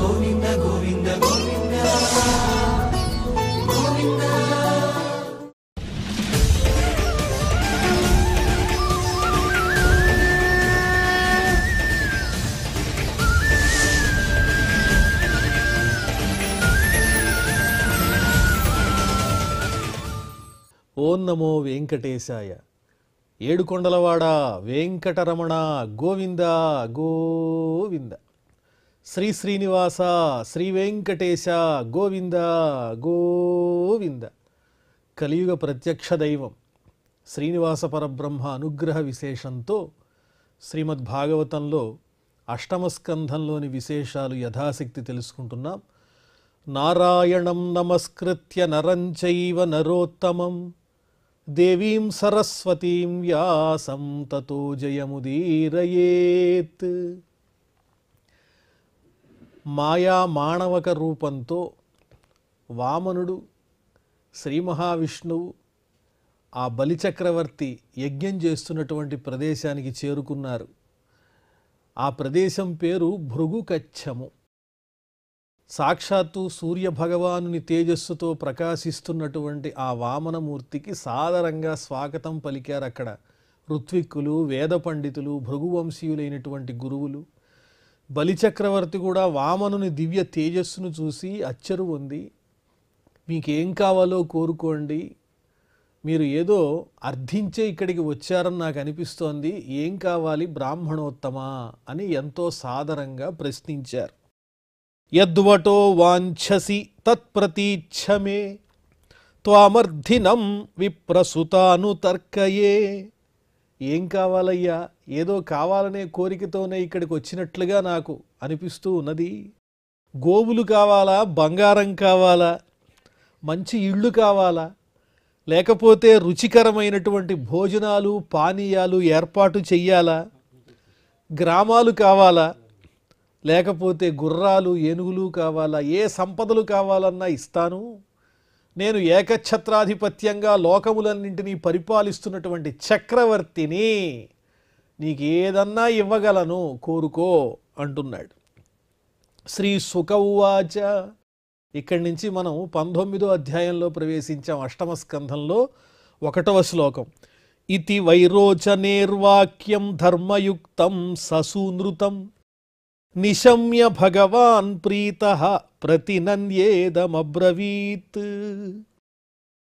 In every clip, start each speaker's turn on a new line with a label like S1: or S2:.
S1: గోవింద గోవింద గోవింద గోవింద.
S2: ఓం నమో వెంకటేశాయ. ఏడుకొండలవాడ వెంకటరమణ గోవింద గోవింద. శ్రీ శ్రీనివాస శ్రీ వెంకటేశ గోవింద గోవింద. కలియుగ ప్రత్యక్ష దైవం శ్రీనివాస పరబ్రహ్మ అనుగ్రహ విశేషంతో శ్రీమద్భాగవతంలో అష్టమ స్కంధంలోని విశేషాలు యథాశక్తి తెలుసుకుంటున్నాం. నారాయణం నమస్కృత్య నరం చైవ నరోత్తమం దేవీం సరస్వతీం వ్యాసం తతో జయముదీరయేత్. మాయా మాణవక రూపంతో వామనుడు శ్రీ మహావిష్ణువు ఆ బలిచక్రవర్తి యజ్ఞం చేస్తున్నటువంటి ప్రదేశానికి చేరుకున్నారు. ఆ ప్రదేశం పేరు భృగుకచ్చము. సాక్షాత్తు సూర్యభగవానుని తేజస్సుతో ప్రకాశిస్తున్నటువంటి ఆ వామనమూర్తికి సాదరంగా స్వాగతం పలికారు అక్కడ ఋత్విక్కులు, వేద పండితులు, భృగువంశీయులైనటువంటి గురువులు. బలిచక్రవర్తి కూడా వామనుని దివ్య తేజస్సును చూసి అచ్చరు పొంది, మీకేం కావాలో కోరుకోండి, మీరు ఏదో అర్థించే ఇక్కడికి వచ్చారని నాకు అనిపిస్తోంది, ఏం కావాలి బ్రాహ్మణోత్తమా అని ఎంతో సాదరంగా ప్రశ్నించారు. యద్వటో వాంఛసి తత్ప్రతీచ్ఛమే త్వామర్థినం విప్రసుతాను తర్కయే. ఏం కావాలయ్యా, ఏదో కావాలనే కోరికతోనే ఇక్కడికి వచ్చినట్లుగా నాకు అనిపిస్తూ ఉన్నది. గోవులు కావాలా, బంగారం కావాలా, మంచి ఇళ్ళు కావాలా, లేకపోతే రుచికరమైనటువంటి భోజనాలు పానీయాలు ఏర్పాటు చెయ్యాలా, గ్రామాలు కావాలా, లేకపోతే గుర్రాలు ఏనుగులు కావాలా, ఏ సంపదలు కావాలన్నా ఇస్తాను. నేను ఏకఛత్రాధిపత్యంగా లోకములన్నింటినీ పరిపాలిస్తున్నటువంటి చక్రవర్తిని, నీకేదన్నా ఇవ్వగలను, కోరుకో అంటున్నాడు. శ్రీ శుక ఉవాచ. ఇక్కడి నుంచి మనం 19వ అధ్యాయంలో ప్రవేశించాం. అష్టమ స్కంధంలో 1వ శ్లోకం. ఇతి వైరోచనేర్వాక్యం ధర్మయుక్తం ససూనృతం నిశమ్య భగవాన్ ప్రీతః ప్రతినంద్యేదమబ్రవీత్.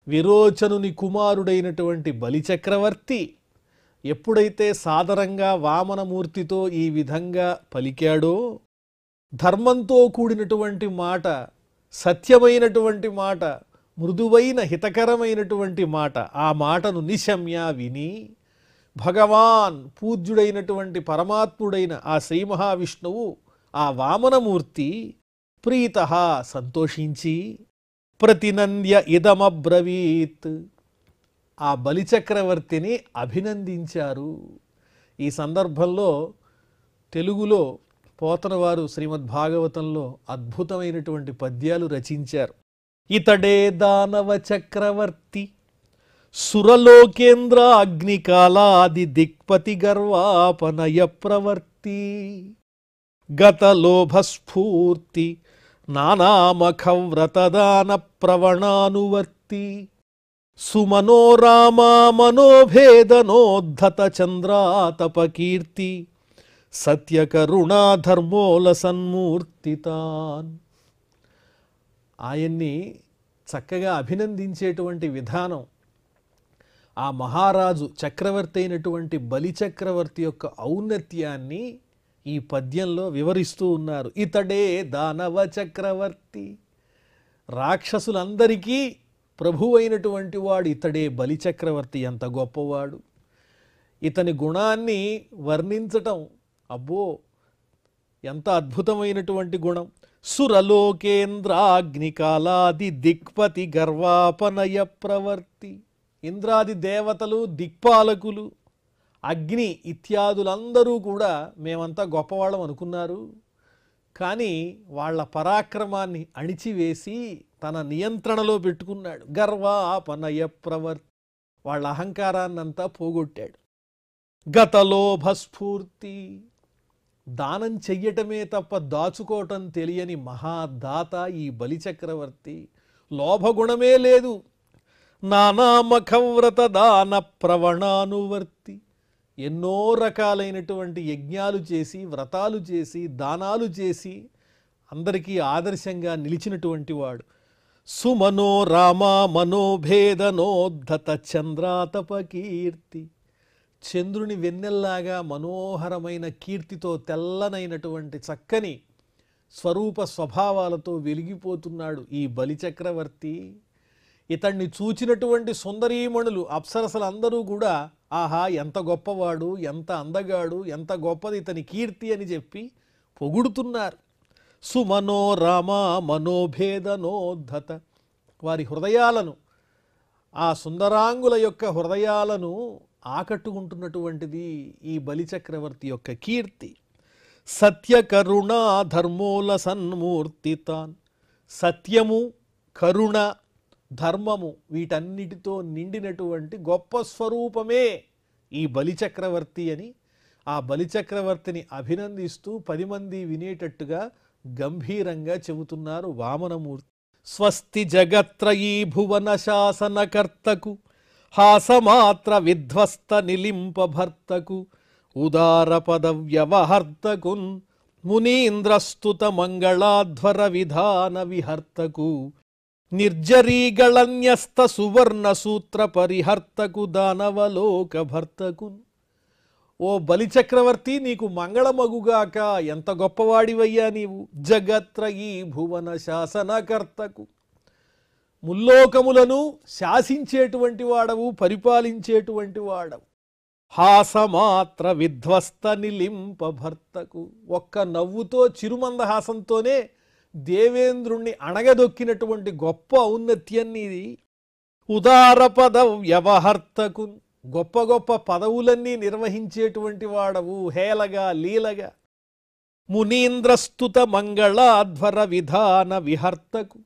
S2: విరోచనుని కుమారుడైనటువంటి బలిచక్రవర్తి ఎప్పుడైతే సాదరంగా వామనమూర్తితో ఈ విధంగా పలికాడో, ధర్మంతో కూడినటువంటి మాట, సత్యమైనటువంటి మాట, మృదువైన హితకరమైనటువంటి మాట, ఆ మాటను నిశమ్య విని భగవాన్ పూజ్యుడైనటువంటి పరమాత్ముడైన ఆ శ్రీ మహావిష్ణువు ఆ వామనమూర్తి ప్రీతః సంతోషించి ప్రతినంద్య ఇదమబ్రవీత్ ఆ బలిచక్రవర్తిని అభినందించారు. ఈ సందర్భంలో తెలుగులో పోతనవారు శ్రీమద్భాగవతంలో అద్భుతమైనటువంటి పద్యాలు రచించారు. ఇతడే దానవ చక్రవర్తి సురలోకేంద్ర అగ్నికాలాది దిక్పతి గర్వాపనయ ప్రవర్తి గతలోభస్ఫూర్తి నానామఖవ్రతదాన ప్రవణానువర్తి సుమనోరామా మనోభేదనోద్ధత చంద్రాతపకీర్తి సత్యకరుణా ధర్మోల సన్మూర్తితాన్. ఆయన్ని చక్కగా అభినందించేటువంటి విధానం ఆ మహారాజు చక్రవర్తి అయినటువంటి బలిచక్రవర్తి యొక్క ఔన్నత్యాన్ని ఈ పద్యంలో వివరిస్తూ ఉన్నారు. ఇతడే దానవ చక్రవర్తి, రాక్షసులందరికీ ప్రభు అయినటువంటి వాడు ఇతడే బలిచక్రవర్తి. ఎంత గొప్పవాడు! ఇతని గుణాన్ని వర్ణించటం అబ్బో ఎంత అద్భుతమైనటువంటి గుణం. సురలోకేంద్రాగ్నికాలాది దిక్పతి గర్వాపనయ ప్రవర్తి. ఇంద్రాది దేవతలు, దిక్పాలకులు, అగ్ని ఇత్యాదులందరూ కూడా మేమంతా గొప్పవాళ్ళం అనుకున్నారు. కానీ వాళ్ళ పరాక్రమాన్ని అణిచివేసి తన నియంత్రణలో పెట్టుకున్నాడు. గర్వాపనయ ప్రవర్తి, వాళ్ళ అహంకారాన్నంతా పోగొట్టాడు. గతలోభస్ఫూర్తి, దానం చెయ్యటమే తప్ప దాచుకోవటం తెలియని మహాదాత ఈ బలిచక్రవర్తి. లోభగుణమే లేదు. నానామఖవ్రత దాన ప్రవణానువర్తి. ఎన్నో రకాలైనటువంటి యజ్ఞాలు చేసి, వ్రతాలు చేసి, దానాలు చేసి అందరికీ ఆదర్శంగా నిలిచినటువంటి వాడు. సుమనో రామా మనోభేదనోద్ధత చంద్రాతప కీర్తి. చంద్రుని వెన్నెల్లాగా మనోహరమైన కీర్తితో తెల్లనైనటువంటి చక్కని స్వరూప స్వభావాలతో వెలిగిపోతున్నాడు ఈ బలిచక్రవర్తి. ఇతన్ని చూచినటువంటి సుందరీమణులు, అప్సరసలందరూ కూడా ఆహా ఎంత గొప్పవాడు, ఎంత అందగాడు, ఎంత గొప్పది ఇతని కీర్తి అని చెప్పి పొగుడుతున్నారు. సుమనో రామా మనోభేదనోద్ధత. వారి హృదయాలను, ఆ సుందరాంగుల యొక్క హృదయాలను ఆకట్టుకుంటున్నటువంటిది ఈ బలిచక్రవర్తి యొక్క కీర్తి. సత్యకరుణా ధర్మోల సన్మూర్తితాన్. సత్యము, కరుణ, ధర్మము వీటన్నిటితో నిండినటువంటి గొప్ప స్వరూపమే ఈ బలిచక్రవర్తి అని ఆ బలిచక్రవర్తిని అభినందిస్తూ 10 మంది వినేటట్టుగా గంభీరంగా చెబుతున్నారు వామనమూర్తి. స్వస్తి జగత్రయీ భువన శాసనకర్తకు హాసమాత్ర విధ్వస్త నిలింప భర్తకు ఉదార పదవ్యవహర్తకున్ మునీంద్రస్తుత మంగళాధ్వర విధాన విహర్తకు నిర్జరీగళన్యస్త సువర్ణ సూత్ర పరిహర్తకు దానవలోక భర్తకు. ఓ బలిచక్రవర్తి, నీకు మంగళమగుగాక. ఎంత గొప్పవాడివయ్యా నీవు. జగత్రయీ భువన శాసనకర్తకు. ముల్లోకములను శాసించేటువంటి వాడవు, పరిపాలించేటువంటి వాడవు. హాసమాత్ర విధ్వస్త నిలింప భర్తకు. ఒక్క నవ్వుతో, చిరుమందహాసంతోనే దేవేంద్రుణ్ణి అణగదొక్కినటువంటి గొప్ప ఔన్నత్యం నీది. ఉదార పదవ్యవహర్తకు. గొప్ప గొప్ప పదవులన్నీ నిర్వహించేటువంటి వాడవు, హేళగా లీలగా. మునీంద్రస్తుత మంగళాధ్వర విధాన విహర్తకు.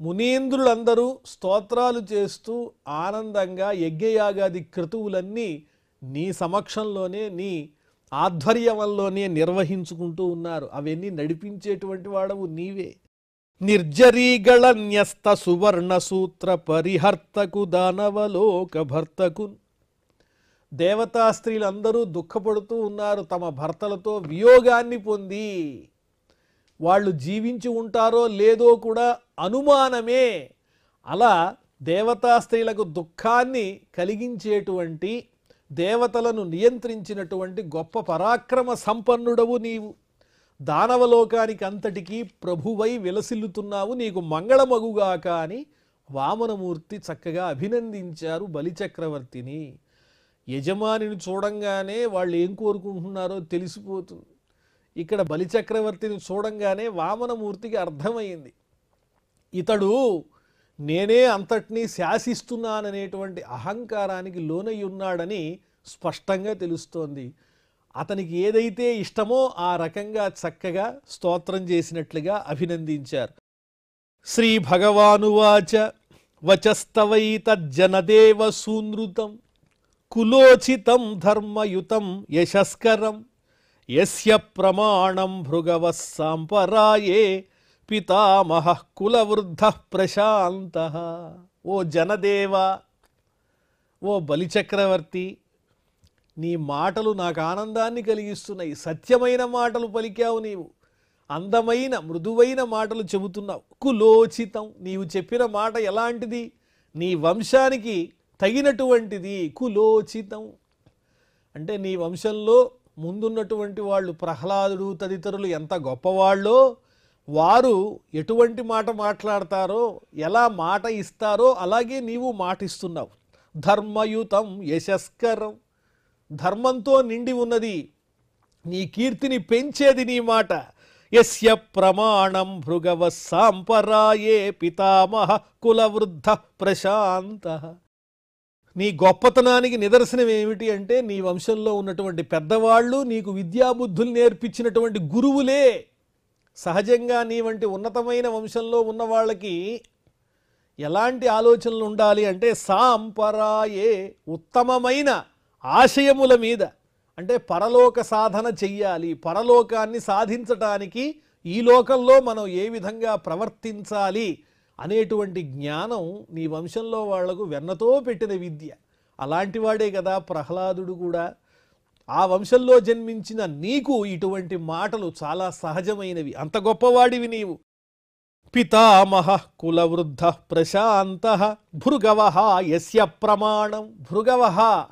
S2: మునీంద్రులందరూ స్తోత్రాలు చేస్తూ ఆనందంగా యజ్ఞయాగాది క్రతువులన్నీ నీ సమక్షంలోనే, నీ ఆధ్వర్యంలోనే నిర్వహించుకుంటూ ఉన్నారు. అవన్నీ నడిపించేటువంటి వాడవు నీవే. నిర్జరీగళన్యస్త సువర్ణ సూత్ర పరిహర్తకు దానవలోక భర్తకు. దేవతా స్త్రీలందరూ దుఃఖపడుతూ ఉన్నారు తమ భర్తలతో వియోగాన్ని పొంది. వాళ్ళు జీవించి ఉంటారో లేదో కూడా అనుమానమే. అలా దేవతా స్త్రీలకు దుఃఖాన్ని కలిగించేటువంటి, దేవతలను నియంత్రించినటువంటి గొప్ప పరాక్రమ సంపన్నుడవు నీవు. దానవలోకానికి అంతటికీ ప్రభువై విలసిల్లుతున్నావు. నీకు మంగళమగుగాక అని వామనమూర్తి చక్కగా అభినందించారు బలిచక్రవర్తిని. యజమానిని చూడంగానే వాళ్ళు ఏం కోరుకుంటున్నారో తెలిసిపోతుంది. ఇక్కడ బలిచక్రవర్తిని చూడంగానే వామనమూర్తికి అర్థమైంది, ఇతడు నేనే అంతటినీ శాసిస్తున్నాననేటువంటి అహంకారానికి లోనై ఉన్నాడని స్పష్టంగా తెలుస్తోంది. అతనికి ఏదైతే ఇష్టమో ఆ రకంగా చక్కగా స్తోత్రం చేసినట్లుగా అభినందించారు. శ్రీ భగవానువాచ వచస్తవైతజ్జనదేవ సూనృతం కులోచితం ధర్మయుతం యశస్కరం యస్య ప్రమాణం భృగవః సాంపరాయే పితామహ కులవృద్ధ ప్రశాంత. ఓ జనదేవ, ఓ బలిచక్రవర్తి, నీ మాటలు నాకు ఆనందాన్ని కలిగిస్తున్నాయి. సత్యమైన మాటలు పలికావు నీవు. అందమైన మృదువైన మాటలు చెబుతున్నావు. కులోచితం, నీవు చెప్పిన మాట ఎలాంటిది? నీ వంశానికి తగినటువంటిది. కులోచితం అంటే నీ వంశంలో ముందున్నటువంటి వాళ్ళు ప్రహ్లాదుడు తదితరులు ఎంత గొప్పవాళ్ళో, వారు ఎటువంటి మాట మాట్లాడతారో, ఎలా మాట ఇస్తారో అలాగే నీవు మాటిస్తున్నావు. ధర్మయుతం యశస్కరం, ధర్మంతో నిండి ఉన్నది. నీ కీర్తిని పెంచేది నీ మాట. యస్య ప్రమాణం భృగవః సాంపరాయే పితామహ కులవృద్ధ ప్రశాంత. నీ గొప్పతనానికి నిదర్శనం ఏమిటి అంటే నీ వంశంలో ఉన్నటువంటి పెద్దవాళ్ళు, నీకు విద్యాబుద్ధులు నేర్పించినటువంటి గురువులే. సహజంగా నీ వంటి ఉన్నతమైన వంశంలో ఉన్న వాళ్ళకి ఎలాంటి ఆలోచనలు ఉండాలి అంటే సాంపరాయే, ఉత్తమమైన ఆశయముల మీద, అంటే పరలోక సాధన చెయ్యాలి, పరలోకాన్ని సాధించటానికి ఈ లోకంలో మనం ఏ విధంగా ప్రవర్తించాలి అనేటువంటి జ్ఞానం నీ వంశంలో వాళ్లకు వెన్నతో పెట్టిన విద్య. అలాంటి వాడే కదా ప్రహ్లాదుడు కూడా. ఆ వంశంలో జన్మించిన నీకు ఇటువంటి మాటలు చాలా సహజమైనవి, అంత గొప్పవాడివి నీవు. పితామహ కులవృద్ధ ప్రశాంత భృగవ యస్య ప్రమాణం. భృగవ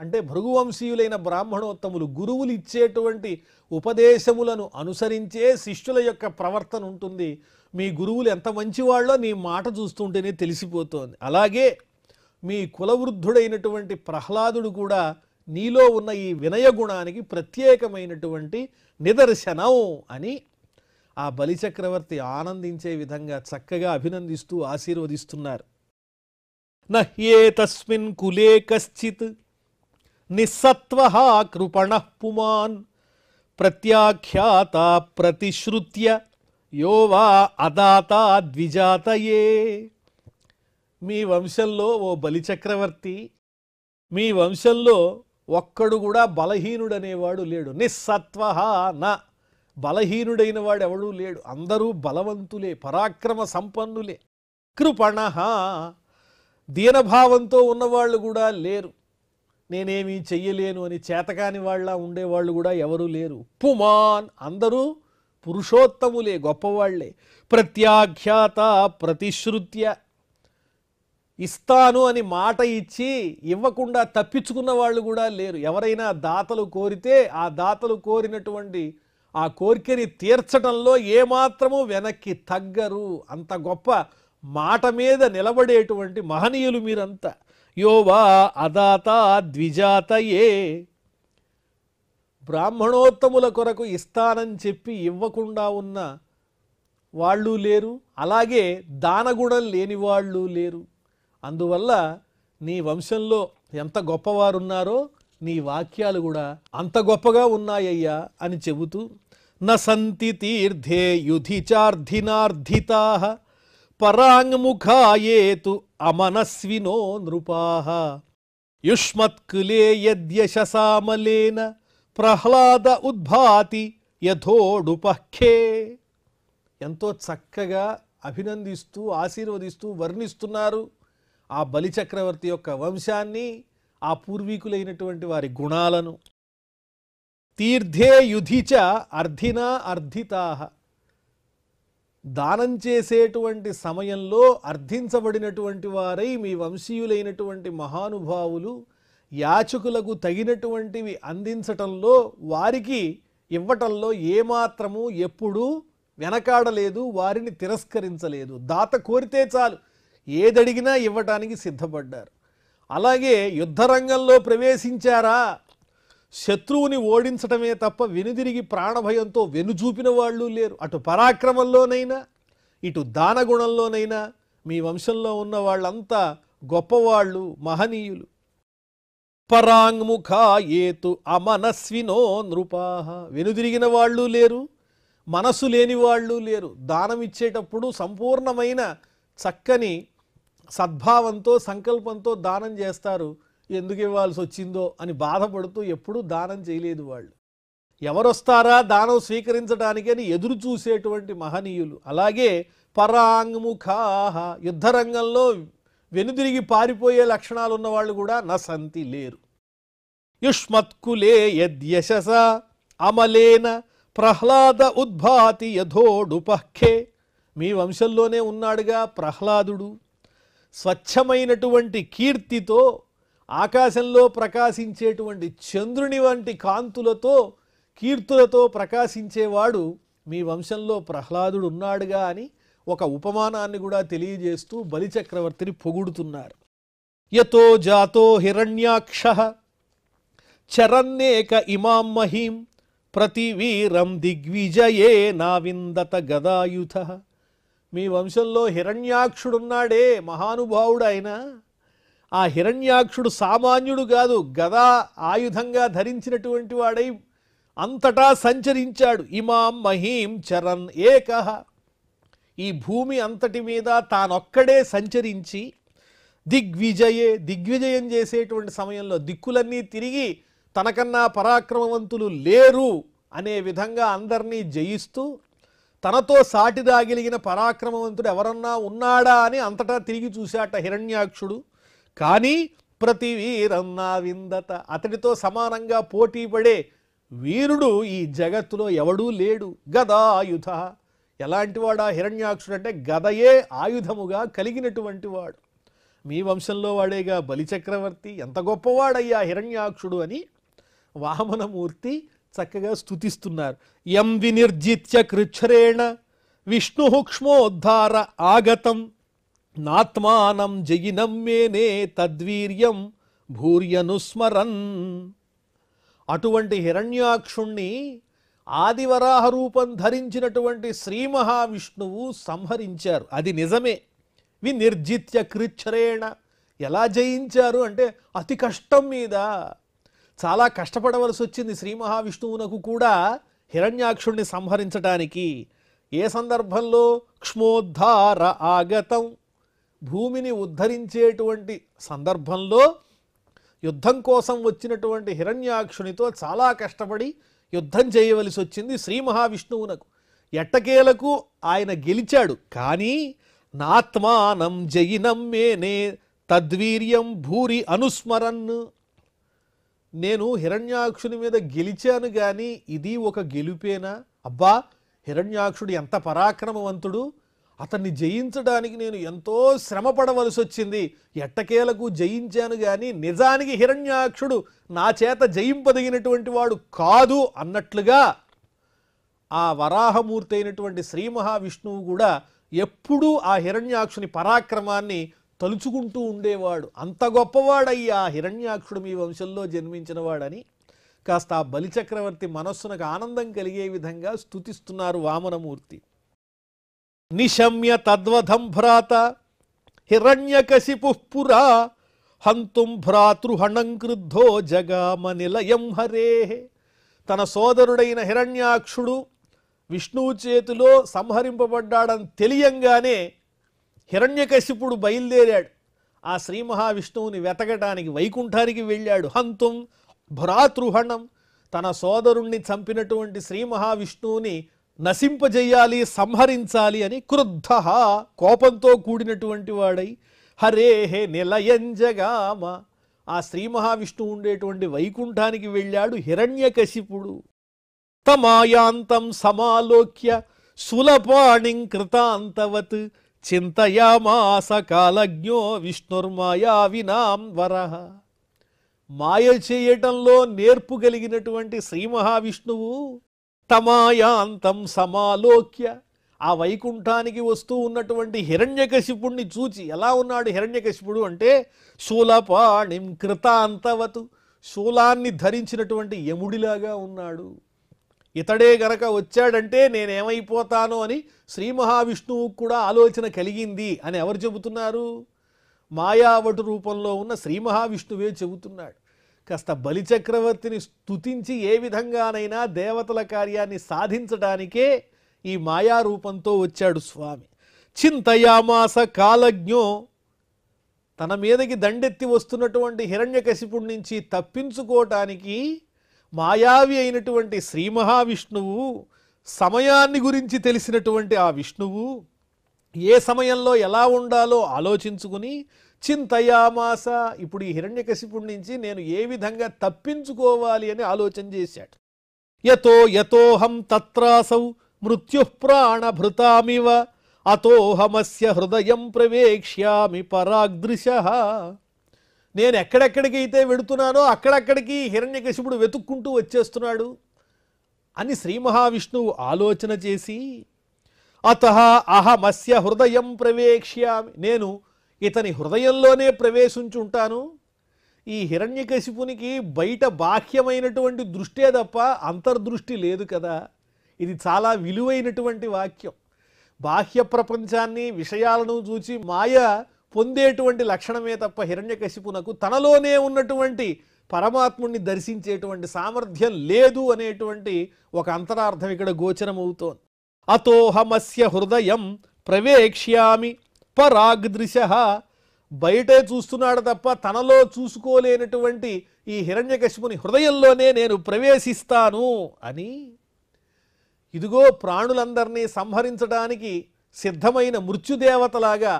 S2: అంటే భృగువంశీయులైన బ్రాహ్మణోత్తములు, గురువులు ఇచ్చేటువంటి ఉపదేశములను అనుసరించే శిష్యుల యొక్క ప్రవర్తన ఉంటుంది. మీ గురువులు ఎంత మంచివాళ్ళో నీ మాట చూస్తుంటేనే తెలిసిపోతోంది. అలాగే మీ కులవృద్ధుడైనటువంటి ప్రహ్లాదుడు కూడా నీలో ఉన్న ఈ వినయ గుణానికి ప్రత్యేకమైనటువంటి నిదర్శనం అని ఆ బలిచక్రవర్తి ఆనందించే విధంగా చక్కగా అభినందిస్తూ ఆశీర్వదిస్తున్నారు. నహ్యేతస్మిన్ కులే కశ్చిత్ నిస్సత్వః కృపణః పుమాన్ ప్రత్యాఖ్యాత ప్రతిశ్రుత్య యోవా అదాతా ద్విజాతయే. మీ వంశంలో ఓ బలిచక్రవర్తి, మీ వంశంలో ఒక్కడు కూడా బలహీనుడనేవాడు లేడు. నిస్సత్వః నా, బలహీనుడైన వాడు ఎవడూ లేడు, అందరూ బలవంతులే, పరాక్రమ సంపన్నులే. కృపణః, దీనభావంతో ఉన్నవాళ్ళు కూడా లేరు, నేనేమీ చెయ్యలేను అని చేతకాని వాళ్ళ ఉండేవాళ్ళు కూడా ఎవరూ లేరు. పుమాన్, అందరూ పురుషోత్తములే, గొప్పవాళ్లే. ప్రత్యాఖ్యాత ప్రతిశ్రుత్య, ఇస్తాను అని మాట ఇచ్చి ఇవ్వకుండా తప్పించుకున్న వాళ్ళు కూడా లేరు. ఎవరైనా దాతలు కోరితే ఆ దాతలు కోరినటువంటి ఆ కోరికని తీర్చడంలో ఏమాత్రము వెనక్కి తగ్గరు. అంత గొప్ప మాట మీద నిలబడేటువంటి మహనీయులు మీరంతా. యోవా అదాత ద్విజాతయే, బ్రాహ్మణోత్తముల కొరకు ఇస్తానని చెప్పి ఇవ్వకుండా ఉన్న వాళ్ళు లేరు, అలాగే దానగుణం లేని వాళ్ళు లేరు. అందువల్ల నీ వంశంలో ఎంత గొప్పవారున్నారో నీ వాక్యాలు కూడా అంత గొప్పగా ఉన్నాయ్యా అని చెబుతూ, నసంతి తీర్థే యుధిచార్థినార్థితాః పరాంగ్ముఖాయేతు అమనస్వినో నృపాః యుష్మత్కులే యద్యశసామలేన ప్రహ్లాద ఉద్భాతి యథోడుపఖ్యే. ఎంతో చక్కగా అభినందిస్తూ ఆశీర్వదిస్తూ వర్ణిస్తున్నారు ఆ బలిచక్రవర్తి యొక్క వంశాన్ని, ఆ పూర్వీకులైనటువంటి వారి గుణాలను. తీర్థే యుధిచ అర్థినా అర్థితాః, దానం చేసేటువంటి సమయంలో అర్థించబడినటువంటి వారై మీ వంశీయులైనటువంటి మహానుభావులు యాచకులకు తగినటువంటివి అందించటంలో, వారికి ఇవ్వటంలో ఏమాత్రము ఎప్పుడూ వెనకాడలేదు, వారిని తిరస్కరించలేదు. దాత కోరితే చాలు ఏదడిగినా ఇవ్వటానికి సిద్ధపడ్డారు. అలాగే యుద్ధరంగంలో ప్రవేశించారా, శత్రువుని ఓడించటమే తప్ప వెనుదిరిగి ప్రాణభయంతో వెనుచూపిన వాళ్ళు లేరు. అటు పరాక్రమంలోనైనా ఇటు దానగుణంలోనైనా మీ వంశంలో ఉన్న వాళ్ళంతా గొప్పవాళ్ళు, మహనీయులు. పరాంగ్ముఖాయేతు అమనస్వినో నృపాః, వెనుదిరిగిన వాళ్ళు లేరు, మనసు లేని వాళ్ళు లేరు. దానం ఇచ్చేటప్పుడు సంపూర్ణమైన చక్కని సద్భావంతో సంకల్పంతో దానం చేస్తారు. ఎందుకు ఇవ్వాల్సి వచ్చిందో అని బాధపడుతూ ఎప్పుడూ దానం చేయలేదు వాళ్ళు. ఎవరొస్తారా దానం స్వీకరించడానికి అని ఎదురు చూసేటువంటి మహనీయులు. అలాగే పరాంగ్ముఖాః, యుద్ధరంగంలో వెనుదిరిగి పారిపోయే లక్షణాలు ఉన్నవాళ్ళు కూడా నసంతి లేరు. యుష్మత్కులే యద్యశస అమలేన ప్రహ్లాద ఉద్భాతి యథోడుపఖ్యే, మీ వంశంలోనే ఉన్నాడుగా ప్రహ్లాదుడు. స్వచ్ఛమైనటువంటి కీర్తితో, ఆకాశంలో ప్రకాశించేటువంటి చంద్రుని వంటి కాంతులతో, కీర్తులతో ప్రకాశించేవాడు మీ వంశంలో ప్రహ్లాదుడు ఉన్నాడుగా అని ఒక ఉపమానాన్ని కూడా తెలియజేస్తూ బలిచక్రవర్తిని పొగుడుతున్నారు. యతో జాతో హిరణ్యాక్షః చరన్నేక ఇమాం మహీం ప్రతివీరం దిగ్విజయే నావిందత గదాయుధః. మీ వంశంలో హిరణ్యాక్షుడున్నాడే, మహానుభావుడు ఆయన. ఆ హిరణ్యాక్షుడు సామాన్యుడు కాదు, గదా ఆయుధంగా ధరించినటువంటి వాడై అంతటా సంచరించాడు. ఇమాం మహీం చరన్ ఏకః, ఈ భూమి అంతటి మీద తానొక్కడే సంచరించి దిగ్విజయే, దిగ్విజయం చేసేటువంటి సమయంలో దిక్కులన్నీ తిరిగి తనకన్నా పరాక్రమవంతులు లేరు అనే విధంగా అందరినీ జయిస్తూ తనతో సాటిదాగిలిగిన పరాక్రమవంతుడు ఎవరన్నా ఉన్నాడా అని అంతటా తిరిగి చూశాట హిరణ్యాక్షుడు. కానీ ప్రతి వీరన్నా విందత, అతడితో సమానంగా పోటీ పడే వీరుడు ఈ జగత్తులో ఎవడూ లేడు. గదాయుధ, ఎలాంటి వాడా హిరణ్యాక్షుడు అంటే గదయే ఆయుధముగా కలిగినటువంటి వాడు. మీ వంశంలో వాడేగా బలిచక్రవర్తి, ఎంత గొప్పవాడయ్యా హిరణ్యాక్షుడు అని వామనమూర్తి చక్కగా స్తుతిస్తున్నారు. యం వినిర్జిత్య కృచ్ఛ్రేణ విష్ణు క్ష్మోద్ధార ఆగతం నాత్మానం జయినం మేనే తద్వీర్యం భూర్యనుస్మరన్. అటువంటి హిరణ్యాక్షుణ్ణి ఆదివరాహ రూపం ధరించినటువంటి శ్రీ మహావిష్ణువు సంహరించారు. అది నిజమే. వినిర్జిత్య కృచ్ఛ్రేణ, ఎలా జయించారు అంటే అతి కష్టం మీద. చాలా కష్టపడవలసి వచ్చింది శ్రీ మహావిష్ణువునకు కూడా హిరణ్యాక్షుణ్ణి సంహరించడానికి. ఏ సందర్భంలో? క్ష్మోద్ధార ఆగతం, భూమిని ఉద్ధరించేటువంటి సందర్భంలో యుద్ధం కోసం వచ్చినటువంటి హిరణ్యాక్షునితో చాలా కష్టపడి యుద్ధం చేయవలసి వచ్చింది శ్రీ మహావిష్ణువునకు. ఎట్టకేలకు ఆయన గెలిచాడు. కానీ నాత్మానం జయినం మేనే తద్వీర్యం భూరి అనుస్మరన్, నేను హిరణ్యాక్షుని మీద గెలిచాను కానీ ఇది ఒక గెలుపేనా? అబ్బా, హిరణ్యాక్షుడు ఎంత పరాక్రమవంతుడు, అతన్ని జయించడానికి నేను ఎంతో శ్రమ పడవలసి వచ్చింది, ఎట్టకేలకు జయించాను కానీ నిజానికి హిరణ్యాక్షుడు నా చేత జయింపదగినటువంటి వాడు కాదు అన్నట్లుగా ఆ వరాహమూర్తి అయినటువంటి శ్రీ మహావిష్ణువు కూడా ఎప్పుడూ ఆ హిరణ్యాక్షుని పరాక్రమాన్ని తలుచుకుంటూ ఉండేవాడు. అంత గొప్పవాడయ్యా హిరణ్యాక్షుడు మీ వంశంలో జన్మించిన వాడని కాస్త ఆ బలిచక్రవర్తి మనస్సునకు ఆనందం కలిగే విధంగా స్తుతిస్తున్నారు వామనమూర్తి. నిశమ్య తద్వధం భ్రాత హిరణ్యకశిపుః పురా హంతుం భ్రాతృహణం క్రుద్ధో జగామ నిలయం హరేః. తన సోదరుడైన హిరణ్యాక్షుడు విష్ణువు చేతిలో సంహరింపబడ్డాడని తెలియంగానే హిరణ్యకశిపుడు బయలుదేరాడు. ఆ శ్రీ మహావిష్ణువుని వెతకడానికి వైకుంఠానికి వెళ్ళాడు. హంతుం భ్రాతృహణం, తన సోదరుణ్ణి చంపినటువంటి శ్రీ మహావిష్ణువుని నశింపజేయాలి, సంహరించాలి అని క్రుద్ధ, కోపంతో కూడినటువంటి వాడై హరేహే నిలయంజగామ, ఆ శ్రీ మహావిష్ణువు ఉండేటువంటి వైకుంఠానికి వెళ్ళాడు హిరణ్యకశిపుడు. తమాయాంతం సమాలోక్య సులపాణిం కృతాంతవత్ చింతయామాస కాలజ్ఞో విష్ణుర్మాయావినాం వరః. మాయ చేయటంలో నేర్పు కలిగినటువంటి శ్రీ మహావిష్ణువు తమాయాంతం సమాలోక్య, ఆ వైకుంఠానికి వస్తూ ఉన్నటువంటి హిరణ్యకశిపుణ్ణి చూచి, ఎలా ఉన్నాడు హిరణ్యకశిపుడు అంటే శూలపాణిం కృతాంతవతు, శూలాన్ని ధరించినటువంటి యముడిలాగా ఉన్నాడు. ఇతడే గనక వచ్చాడంటే నేనేమైపోతానో అని శ్రీ మహావిష్ణువుకు కూడా ఆలోచన కలిగింది అని ఎవరు చెబుతున్నారు? మాయావటు రూపంలో ఉన్న శ్రీ మహావిష్ణువే చెబుతున్నాడు. కాస్త బలిచక్రవర్తిని స్తుతించి ఏ విధంగానైనా దేవతల కార్యాన్ని సాధించడానికే ఈ మాయా రూపంతో వచ్చాడు స్వామి. చింతయామాస కాలజ్ఞో, తన మీదకి దండెత్తి వస్తున్నటువంటి హిరణ్యకశిపుడి నుంచి తప్పించుకోవటానికి మాయావి అయినటువంటి శ్రీ మహావిష్ణువు, సమయాన్ని గురించి తెలిసినటువంటి ఆ విష్ణువు ఏ సమయంలో ఎలా ఉండాలో ఆలోచించుకుని చింతయామాస, ఇప్పుడు ఈ హిరణ్యకశిపుడి నుంచి నేను ఏ విధంగా తప్పించుకోవాలి అని ఆలోచన చేశాడు. యతో యతోహం తత్రాసౌ మృత్యుఃప్రాణభృతామివ అతోహమస్య హృదయం ప్రవేక్ష్యామి పరాగ్దృశః. నేను ఎక్కడెక్కడికైతే వెడుతున్నానో అక్కడక్కడికి హిరణ్యకశిపుడు వెతుక్కుంటూ వచ్చేస్తున్నాడు అని శ్రీ మహావిష్ణువు ఆలోచన చేసి అతః అహమస్య హృదయం ప్రవేక్ష్యామి, నేను ఇతని హృదయంలోనే ప్రవేశించుంటాను. ఈ హిరణ్యకశిపునికి బయట బాహ్యమైనటువంటి దృష్టే తప్ప అంతర్దృష్టి లేదు కదా. ఇది చాలా విలువైనటువంటి వాక్యం. బాహ్య ప్రపంచాన్ని, విషయాలను చూచి మాయ పొందేటువంటి లక్షణమే తప్ప హిరణ్యకశిపునకు తనలోనే ఉన్నటువంటి పరమాత్ముణ్ణి దర్శించేటువంటి సామర్థ్యం లేదు అనేటువంటి ఒక అంతరార్థం ఇక్కడ గోచరమవుతోంది. అతోహమస్య హృదయం ప్రవేక్ష్యామి పరాగ్దృశః బయటే చూస్తున్నాడు తప్ప తనలో చూసుకోలేనటువంటి ఈ హిరణ్యకశిపుని హృదయంలోనే నేను ప్రవేశిస్తాను అని ఇదిగో ప్రాణులందరినీ సంహరించడానికి సిద్ధమైన మృత్యుదేవతలాగా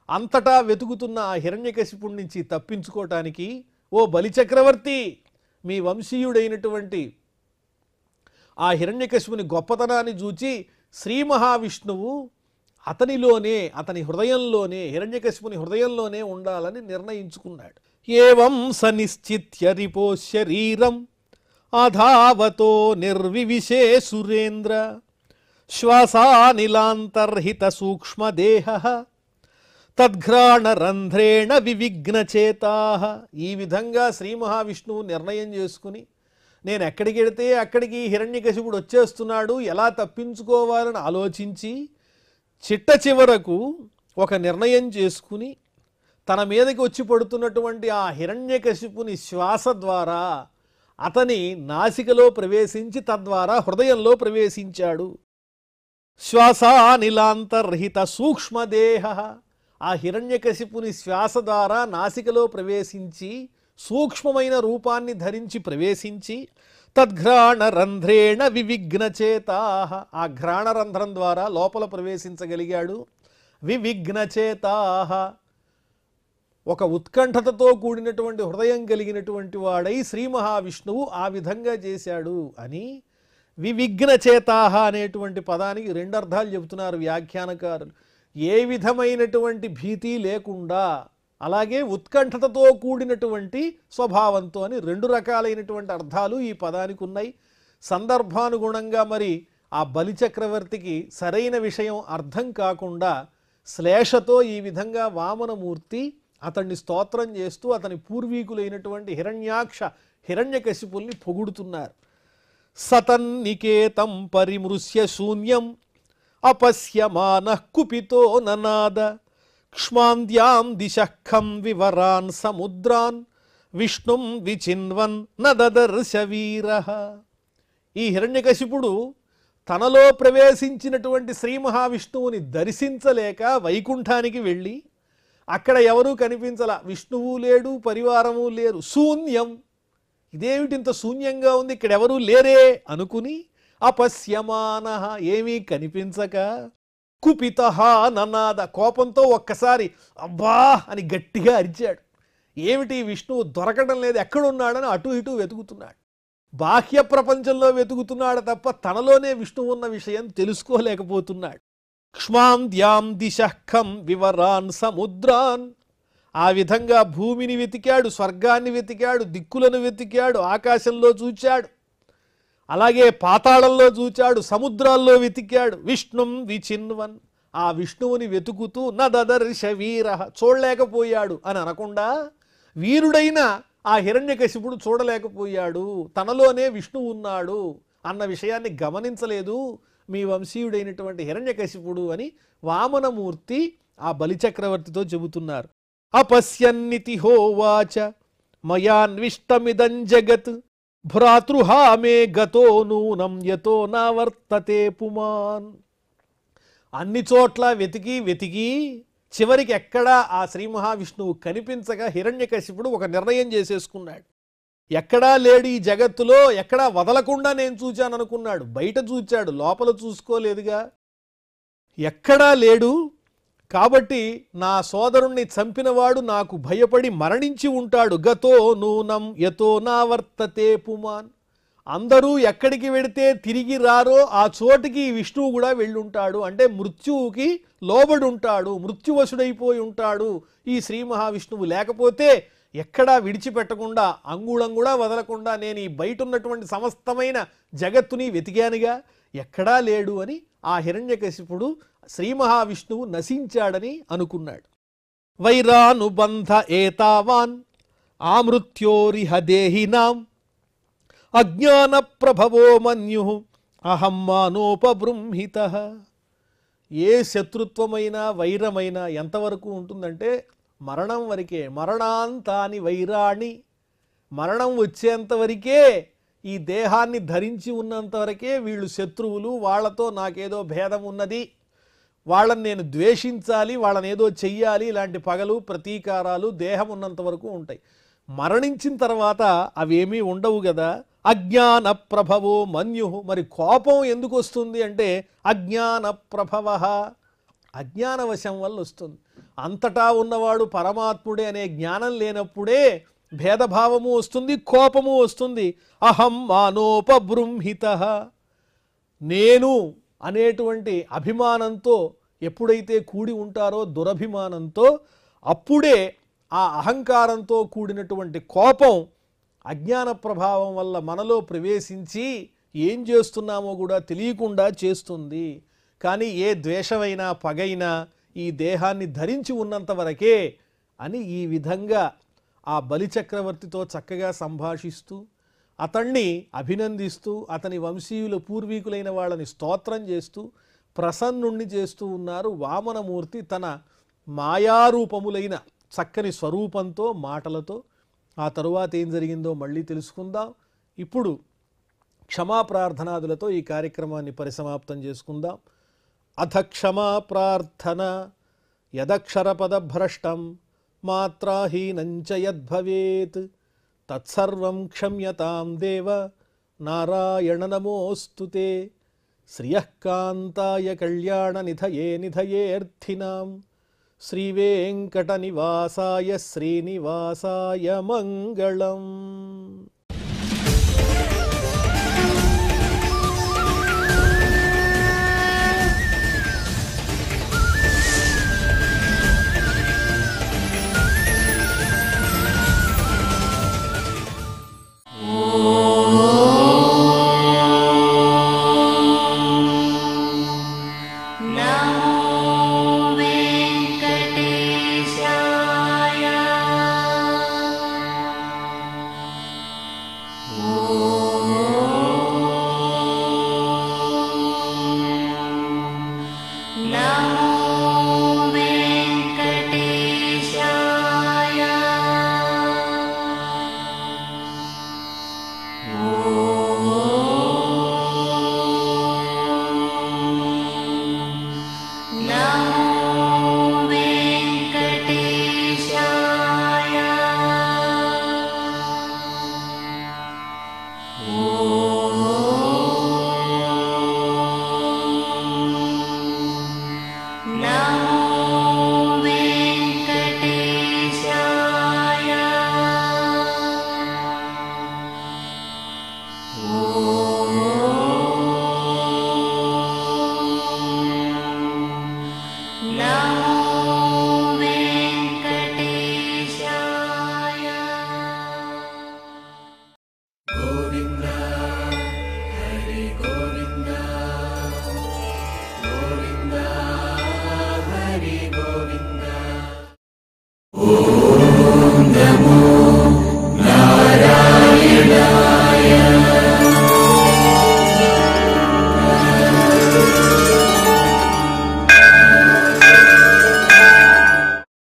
S2: అంతటా వెతుకుతున్న ఆ హిరణ్యకశిపుడి నుంచి తప్పించుకోవటానికి, ఓ బలిచక్రవర్తి, మీ వంశీయుడైనటువంటి ఆ హిరణ్యకశిపుని గొప్పతనాన్ని చూచి శ్రీ మహావిష్ణువు అతనిలోనే, అతని హృదయంలోనే, హిరణ్యకశిపుని హృదయంలోనే ఉండాలని నిర్ణయించుకున్నాడు. ఏవం సనిశ్చిత్య రిపో శరీరం అధావతో నిర్వివిశే సురేంద్ర శ్వాసానిలాంతర్హిత సూక్ష్మదేహ తద్ఘ్రాణరంధ్రేణ వివిఘ్నచేతా. ఈ విధంగా శ్రీ మహావిష్ణువు నిర్ణయం చేసుకుని, నేను ఎక్కడికి వెడితే అక్కడికి హిరణ్యకశిపుడు వచ్చేస్తున్నాడు, ఎలా తప్పించుకోవాలని ఆలోచించి చిట్ట చివరకు ఒక నిర్ణయం చేసుకుని తన మీదకి వచ్చి పడుతున్నటువంటి ఆ హిరణ్యకశిపుని శ్వాస ద్వారా అతని నాసికలో ప్రవేశించి తద్వారా హృదయంలో ప్రవేశించాడు. శ్వాసానిలాంతర్హిత సూక్ష్మదేహ, ఆ హిరణ్యకశిపుని శ్వాస ద్వారా నాసికలో ప్రవేశించి సూక్ష్మమైన రూపాన్ని ధరించి ప్రవేశించి తద్ఘ్రాణరంధ్రేణ వివిఘ్నచేతా, ఆ ఘ్రాణరంధ్రం ద్వారా లోపల ప్రవేశించగలిగాడు. వివిఘ్నచేతా, ఒక ఉత్కంఠతతో కూడినటువంటి హృదయం కలిగినటువంటి వాడై శ్రీ మహావిష్ణువు ఆ విధంగా చేశాడు అని వివిఘ్నచేతాహ అనేటువంటి పదానికి రెండు అర్థాలు చెబుతున్నారు వ్యాఖ్యానకారులు. ఏ విధమైనటువంటి భీతి లేకుండా, అలాగే ఉత్కంఠతతో కూడినటువంటి స్వభావంతో అని రెండు రకాలైనటువంటి అర్థాలు ఈ పదానికి ఉన్నాయి. సందర్భానుగుణంగా మరి ఆ బలిచక్రవర్తికి సరైన విషయం అర్థం కాకుండా శ్లేషతో ఈ విధంగా వామనమూర్తి అతన్ని స్తోత్రం చేస్తూ అతని పూర్వీకులైనటువంటి హిరణ్యాక్ష హిరణ్యకశిపుల్ని పొగుడుతున్నారు. సతన్నికేతం పరిమృశ్య శూన్యం అపశ్యమానః కుపితో ననాద క్ష్మాంద్యాం దిశఃఖం వివరాన్ సముద్రాన్ విష్ణుం విచిన్వన్ నదదర్శ వీరః. ఈ హిరణ్యకశిపుడు తనలో ప్రవేశించినటువంటి శ్రీ మహావిష్ణువుని దర్శించలేక వైకుంఠానికి వెళ్ళి అక్కడ ఎవరూ కనిపించలా, విష్ణువు లేడు, పరివారము లేరు, శూన్యం. ఇదేమిటింత శూన్యంగా ఉంది, ఇక్కడ ఎవరూ లేరే అనుకుని అపశ్యమానః, ఏమీ కనిపించక కుపితః ననాద, కోపంతో ఒక్కసారి అబ్బా అని గట్టిగా అరిచాడు. ఏమిటి, విష్ణువు దొరకడం లేదు, ఎక్కడున్నాడని అటు ఇటు వెతుకుతున్నాడు. బాహ్య ప్రపంచంలో వెతుకుతున్నాడు తప్ప తనలోనే విష్ణువు ఉన్న విషయం తెలుసుకోలేకపోతున్నాడు. క్ష్మాంద్యాం దిశఃఖం వివరాన్ సముద్రాన్, ఆ విధంగా భూమిని వెతికాడు, స్వర్గాన్ని వెతికాడు, దిక్కులను వెతికాడు, ఆకాశంలో చూచాడు, అలాగే పాతాళంలో చూచాడు, సముద్రాల్లో వెతికాడు. విష్ణుం విచిన్వన్, ఆ విష్ణువుని వెతుకుతూ నదదర్శ వీర, చూడలేకపోయాడు అని అనకుండా వీరుడైన ఆ హిరణ్యకశిపుడు చూడలేకపోయాడు, తనలోనే విష్ణువు ఉన్నాడు అన్న విషయాన్ని గమనించలేదు మీ వంశీయుడైనటువంటి హిరణ్యకశిపుడు అని వామనమూర్తి ఆ బలిచక్రవర్తితో చెబుతున్నారు. అపశ్యన్నితి హోవాచ మయాన్విష్టమిదం జగత్ భ్రాతృహామే గతో నూనం యతో నావర్తతే పుమాన్. అన్ని చోట్ల వెతికి వెతికి చివరికి ఎక్కడా ఆ శ్రీ మహావిష్ణువు కనిపించగా హిరణ్యకశిపుడు ఒక నిర్ణయం చేసేసుకున్నాడు. ఎక్కడా లేడు ఈ జగత్తులో, ఎక్కడా వదలకుండా నేను చూచాను అనుకున్నాడు. బయట చూచాడు, లోపల చూసుకోలేదుగా. ఎక్కడా లేడు కాబట్టి నా సోదరుణ్ణి చంపినవాడు నాకు భయపడి మరణించి ఉంటాడు. గతో నూనం యతో నావర్తతే పుమాన్, అందరూ ఎక్కడికి వెడితే తిరిగి రారో ఆ చోటికి విష్ణువు కూడా వెళ్ళుంటాడు. అంటే మృత్యువుకి లోబడి ఉంటాడు, మృత్యువశుడైపోయి ఉంటాడు ఈ శ్రీ మహావిష్ణువు. లేకపోతే ఎక్కడా విడిచిపెట్టకుండా, అంగుళం కూడా వదలకుండా నేను ఈ బయట ఉన్నటువంటి సమస్తమైన జగత్తుని వెతికానుగా, ఎక్కడా లేడు అని ఆ హిరణ్యకశిపుడు శ్రీ మహావిష్ణువు నశించాడని అనుకున్నాడు. వైరానుబంధ ఏతావాన్ ఆమృత్యోరిహ దేహినాం అజ్ఞాన ప్రభవో మన్యు అహం మానోపబృంహితః. ఏ శత్రుత్వమైనా వైరమైనా ఎంతవరకు ఉంటుందంటే మరణం వరకే. మరణాంతాని వైరాణి, మరణం వచ్చేంతవరకే, ఈ దేహాన్ని ధరించి ఉన్నంతవరకే వీళ్ళు శత్రువులు, వాళ్లతో నాకేదో భేదం ఉన్నది, వాళ్ళని నేను ద్వేషించాలి, వాళ్ళని ఏదో చెయ్యాలి, ఇలాంటి పగలు ప్రతీకారాలు దేహం ఉన్నంత వరకు ఉంటాయి. మరణించిన తర్వాత అవేమీ ఉండవు కదా. అజ్ఞాన ప్రభవో మన్యు, మరి కోపం ఎందుకు వస్తుంది అంటే అజ్ఞాన ప్రభవ, అజ్ఞానవశం వల్ల వస్తుంది. అంతటా ఉన్నవాడు పరమాత్ముడే అనే జ్ఞానం లేనప్పుడే భేదభావము వస్తుంది, కోపము వస్తుంది. అహం మానోపబృంహిత, నేను అనేటువంటి అభిమానంతో ఎప్పుడైతే కూడి ఉంటారో దురభిమానంతో, అప్పుడే ఆ అహంకారంతో కూడినటువంటి కోపం అజ్ఞాన ప్రభావం వల్ల మనలో ప్రవేశించి ఏం చేస్తున్నామో కూడా తెలియకుండా చేస్తుంది. కానీ ఏ ద్వేషమైనా పగైనా ఈ దేహాన్ని ధరించి ఉన్నంత వరకే అని ఈ విధంగా ఆ బలిచక్రవర్తితో చక్కగా సంభాషిస్తూ, అతన్ని అభినందిస్తూ, అతని వంశీయుల పూర్వీకులైన వాళ్ళని స్తోత్రం చేస్తూ ప్రసన్నుణ్ణి చేస్తూ ఉన్నారు వామనమూర్తి తన మాయారూపములైన చక్కని స్వరూపంతో, మాటలతో. ఆ తరువాత ఏం జరిగిందో మళ్ళీ తెలుసుకుందాం. ఇప్పుడు క్షమా ప్రార్థనాదులతో ఈ కార్యక్రమాన్ని పరిసమాప్తం చేసుకుందాం. అథ క్షమా ప్రార్థన యదక్షరపదభ్రష్టం మాత్రాహీనంచ యద్భవేత్ తత్సర్వం క్షమ్యతాం దేవ నారాయణ నమోస్తుతే. శ్రియఃకాంతాయ కళ్యాణ నిధయే నిధయేర్థినాం శ్రీవేంకట నివాసాయ శ్రీనివాసాయ మంగళం.